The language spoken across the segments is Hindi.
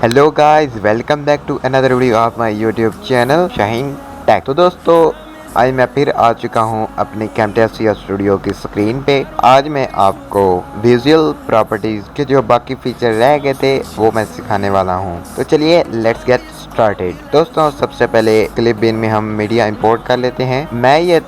Hello guys, welcome back to another video of my YouTube channel Shaheen tech. तो दोस्तों, आज मैं फिर आ चुका हूं अपनी कैमटेसिया स्टूडियो की स्क्रीन पे। आज मैं आपको विजुअल प्रॉपर्टीज के जो बाकी फीचर रह गए थे वो मैं सिखाने वाला हूं। तो चलिए लेट्स गेट स्टार्टेड। दोस्तों, सबसे पहले क्लिप बिन में हम मीडिया इंपोर्ट कर लेते हैं। मैं ये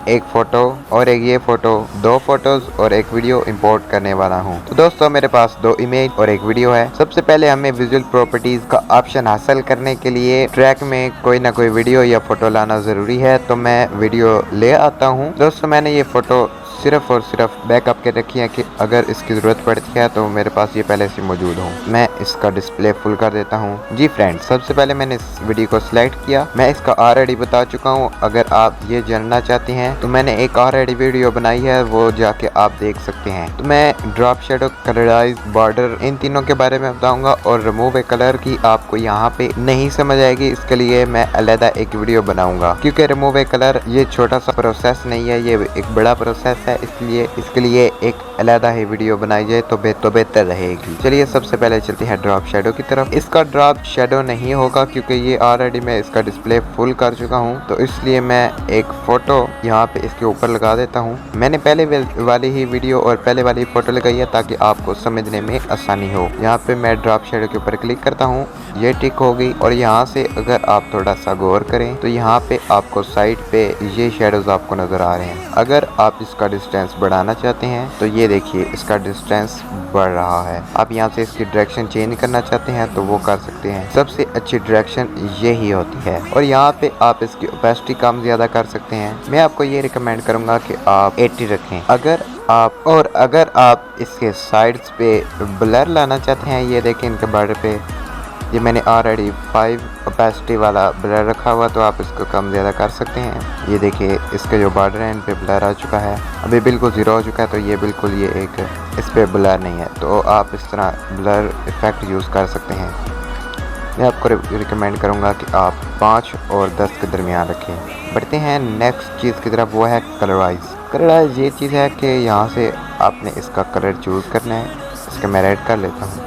एक फोटो और एक ये फोटो, दो फोटोज और एक वीडियो इंपोर्ट करने वाला हूँ। तो दोस्तों, मेरे पास दो इमेज और एक वीडियो है। सबसे पहले हमें विजुअल प्रॉपर्टीज का ऑप्शन हासिल करने के लिए ट्रैक में कोई ना कोई वीडियो या फोटो लाना जरूरी है। तो मैं वीडियो ले आता हूँ। दोस्तों, मैंने ये फोटो सिर्फ और सिर्फ बैकअप के रखी है कि अगर इसकी ज़रूरत पड़ती है तो मेरे पास ये पहले से मौजूद हो। मैं इसका डिस्प्ले फुल कर देता हूँ। जी फ्रेंड्स, सबसे पहले मैंने इस वीडियो को सिलेक्ट किया। मैं इसका ऑलरेडी बता चुका हूँ। अगर आप ये जानना चाहते हैं तो मैंने एक ऑलरेडी वीडियो बनाई है, वो जाके आप देख सकते हैं। तो मैं ड्रॉप शेडो, कलराइज, बॉर्डर, इन तीनों के बारे में बताऊंगा। और रिमूव ए कलर की आपको यहाँ पे नहीं समझ आएगी, इसके लिए मैं अलग एक वीडियो बनाऊंगा। क्योंकि रिमूव ए कलर ये छोटा सा प्रोसेस नहीं है, ये एक बड़ा प्रोसेस है, इसलिए इसके लिए एक अलग ही वीडियो बनाई जाए तो बेहतर रहेगी। चलिए सबसे पहले चलते हैं ड्रॉप शेडो की तरफ। इसका ड्रॉप शेडो नहीं होगा क्योंकि ये ऑलरेडी मैं इसका डिस्प्ले फुल कर चुका हूँ। तो इसलिए मैं एक फोटो यहाँ पे इसके ऊपर लगा देता हूँ। मैंने पहले वाली ही वीडियो और पहले वाली फोटो लगाई है ताकि आपको समझने में आसानी हो। यहाँ पे मैं ड्रॉप शेडो के ऊपर क्लिक करता हूँ, ये टिक होगी। और यहाँ से अगर आप थोड़ा सा गौर करें तो यहाँ पे आपको साइड पे ये शेडोज आपको नजर आ रहे हैं। अगर आप इसका डिस्टेंस बढ़ाना चाहते हैं तो ये देखिए इसका डिस्टेंस बढ़ रहा है। आप यहाँ से इसकी डायरेक्शन चेंज करना चाहते हैं तो वो कर सकते हैं। सबसे अच्छी डायरेक्शन यही होती है। और यहाँ पे आप इसकी ओपेसिटी कम ज्यादा कर सकते हैं। मैं आपको ये रिकमेंड करूंगा कि आप 80 रखें। अगर आप इसके साइड्स पे ब्लर लाना चाहते हैं, ये देखें इनके बॉर्डर पे ये मैंने ऑलरेडी 5 ओपेसिटी वाला ब्लर रखा हुआ, तो आप इसको कम ज़्यादा कर सकते हैं। ये देखिए इसके जो बॉर्डर हैं इन पे ब्लर आ चुका है, अभी बिल्कुल ज़ीरो हो चुका है। तो ये बिल्कुल ये एक इस पे ब्लर नहीं है, तो आप इस तरह ब्लर इफेक्ट यूज़ कर सकते हैं। मैं आपको रिकमेंड करूँगा कि आप 5 और 10 के दरमियान रखें। बढ़ते हैं नेक्स्ट चीज़ की तरफ, वो है कलराइज। कलराइज ये चीज़ है कि यहाँ से आपने इसका कलर चूज़ करना है। इसका मैं रेड कर लेता हूँ।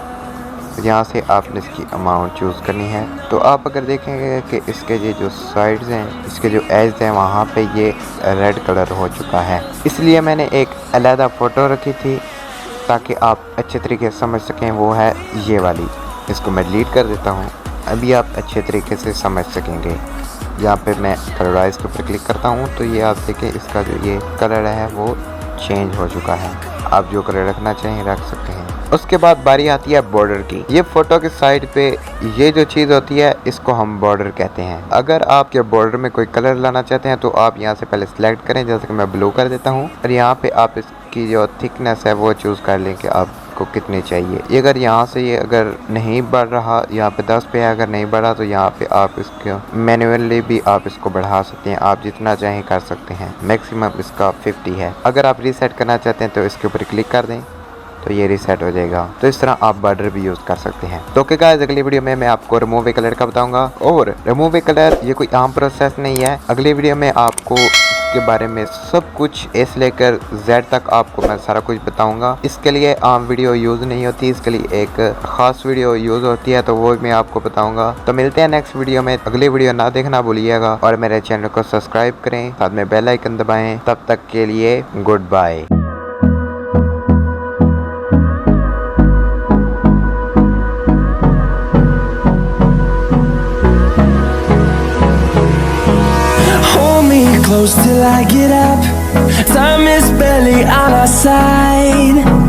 यहाँ से आपने इसकी अमाउंट चूज़ करनी है। तो आप अगर देखेंगे कि इसके ये जो साइड्स हैं, इसके जो एज हैं, वहाँ पे ये रेड कलर हो चुका है। इसलिए मैंने एक अलग फ़ोटो रखी थी ताकि आप अच्छे तरीके से समझ सकें। वो है ये वाली। इसको मैं डिलीट कर देता हूँ, अभी आप अच्छे तरीके से समझ सकेंगे। यहाँ पे मैं कलराइज के ऊपर क्लिक करता हूँ तो ये आप देखें इसका जो ये कलर है वो चेंज हो चुका है। आप जो कलर रखना चाहें रख सकते हैं। उसके बाद बारी आती है बॉर्डर की। ये फोटो के साइड पे ये जो चीज़ होती है इसको हम बॉर्डर कहते हैं। अगर आप के बॉर्डर में कोई कलर लाना चाहते हैं तो आप यहाँ से पहले सिलेक्ट करें, जैसे कि मैं ब्लू कर देता हूँ। और यहाँ पे आप इसकी जो थिकनेस है वो चूज़ कर लें कि आपको कितनी चाहिए। ये अगर यहाँ से ये अगर नहीं बढ़ रहा, यहाँ पे 10 पे है, अगर नहीं बढ़ा तो यहाँ पे आप इसको मैन्युअली भी आप इसको बढ़ा सकते हैं। आप जितना चाहें कर सकते हैं। मैक्सिमम इसका 50 है। अगर आप रीसेट करना चाहते हैं तो इसके ऊपर क्लिक कर दें तो ये रीसेट हो जाएगा। तो इस तरह आप बॉर्डर भी यूज़ कर सकते हैं। तो ओके गाइस, अगली वीडियो में मैं आपको रिमूव ए कलर का बताऊंगा। और रिमूव ए कलर ये कोई आम प्रोसेस नहीं है। अगली वीडियो में आपको इसके बारे में सब कुछ ए से लेकर जेड तक आपको मैं सारा कुछ बताऊंगा। इसके लिए आम वीडियो यूज़ नहीं होती, इसके लिए एक खास वीडियो यूज़ होती है, तो वो मैं आपको बताऊंगा। तो मिलते हैं नेक्स्ट वीडियो में। अगली वीडियो ना देखना भूलिएगा और मेरे चैनल को सब्सक्राइब करें, साथ में बेल आइकन दबाएं। तब तक के लिए goodbye. Close till I get up. Time is barely on our side.